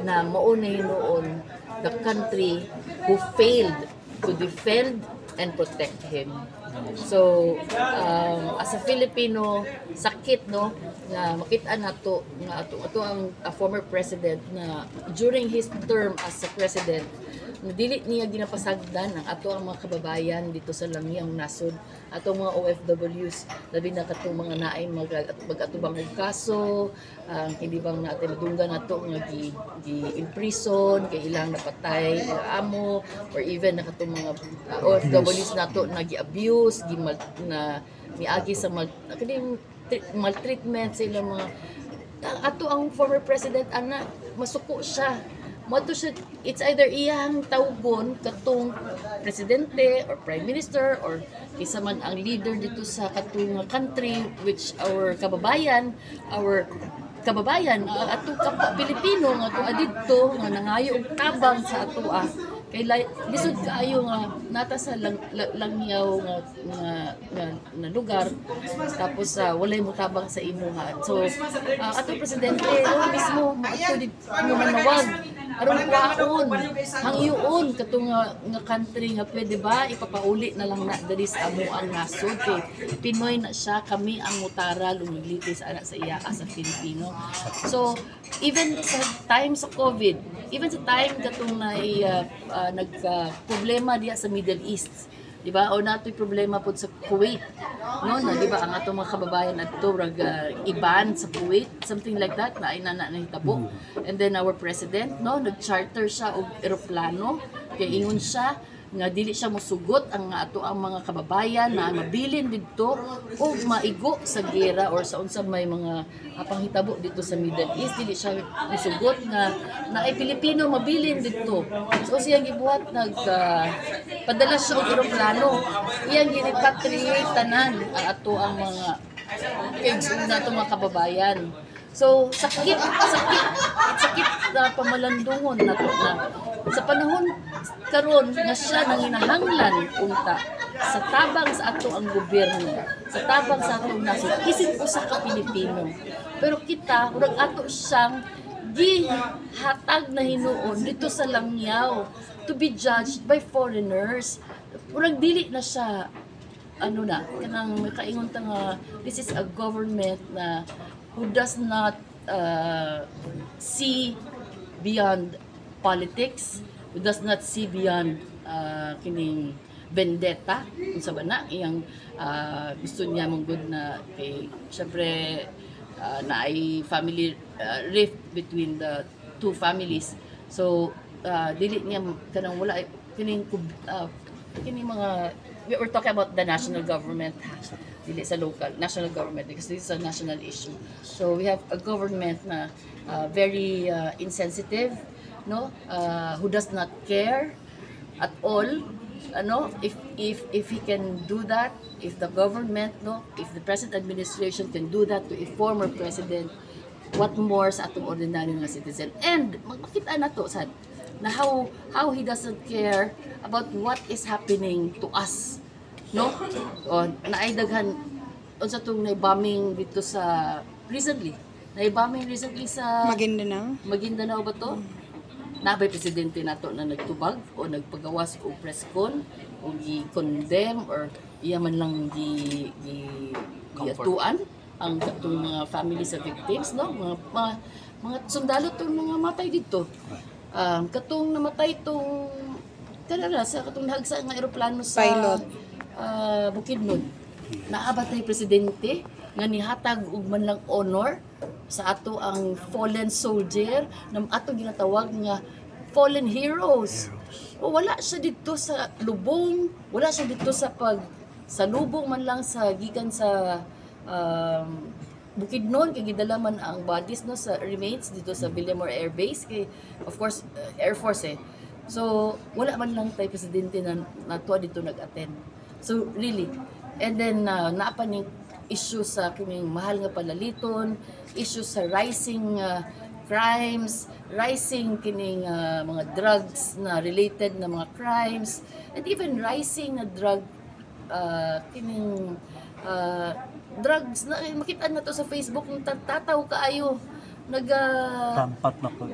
na maunay noon the country who failed to defend and protect him. So as a Filipino, sakit no na makita nato nga ato ang former president na during his term as a president dili niya ginapasagdan ang ato ang mga kababayan dito sa langiang nasod, ato mga OFWs, labi na katong mga naay mag-atubang og kaso, hindi bang natin madunggan nato nga in prison kay ilang napatay amo, or even na katong mga OFWs nato na gi-abuse, na miagi sa maltreatment sa ilang mga ato ang former president ana masuko siya. Moto siya, it's either iyang tawgon katong presidente or prime minister or isa man ang leader dito sa katong country which our kababayan atong kapwa Pilipino nga ato adidto nga nangayo og tabang sa atoa kay lisod kaayo nga nata sa langyaw nga lugar tapos walay mo tabang sa imuha. So ato presidente mismo ato dito manawag aron kuhaon hangyoon katong nga country nga pwede ba ipapauli na lang na diri sa amo ang nasod kay Pinoy na siya, kami ang mutaral umigliti sa anak sa iya as a Filipino. So even sa time sa COVID, even sa time katong nagka-problema diya sa Middle East, di ba? O nato'y problema po sa Kuwait, no? Na, di ba, ang atong mga kababayan ato iban sa Kuwait, something like that, na ay nanahitabo. And then our president, no? Nag-charter siya og eroplano, kaya ingon siya, nga dili siya mosugot ang ato ang mga kababayan na mabilin dito o maigo sa gera or sa unsa may mga panghitabo dito sa Middle East, dili siya mosugot nga na ay Pilipino mabilin dito. So siyang gibuhat padala siya og eroplano, iyang gi-repatriate tanan ang ato ang mga kids nato mga kababayan. So sakit na pamalandungon nato na sa panahon karon nga siya nanginahanglan unta sa tabang sa ato ang gobyerno, sa tabang sa atong nasod, isip usa ka Pilipino. Pero kita urang ato siyang gihatag na hinuon dito sa langyaw to be judged by foreigners. Urang dili na siya kanang may kaingon ta nga this is a government na who does not see beyond politics, who does not see beyond kining vendetta unsa ba na iyang gusto niya mong good na kay syempre na ay family rift between the two families. So dili niya kanang wala kining mga we're talking about the national government, dili sa local, national government, because this is a national issue. So we have a government na very insensitive, no, who does not care at all, if he can do that, if the government, no, if the present administration can do that to a former president, what more sa atong ordinary nga citizen. And makita na to sad na how he doesn't care about what is happening to us, no? O naay daghan unsa tong bombing dito sa recently sa Maguindanao ba to? Nabay presidente nato na nagtubag o nagpagawas og press con o gi-condemn or iya man lang giatuan ang katong mga family sa victims, no? Mga sundalo tong mga matay dito. Katong namatay tong kanara sa katong nahagsa nga eroplano sa pilot Bukidnon. Naabatay presidente nga nihatag og man lang honor sa ato ang fallen soldier na ato ginatawag nga fallen heroes. O wala siya dito sa lubong, wala siya dito sa lubong man lang sa gikan sa Bukidnon kay gidala man ang bodies no sa remains dito sa Villamor Air Base kay of course Air Force eh. So wala man lang tay presidente na natua dito nag-attend. So really, and then naapa ning issue sa kining mahal nga palaliton, issue sa rising crimes, rising kining mga drugs na related na mga crimes, and even rising na drug kining drugs na makita na to sa Facebook ng tataw kaayo Rampat na po.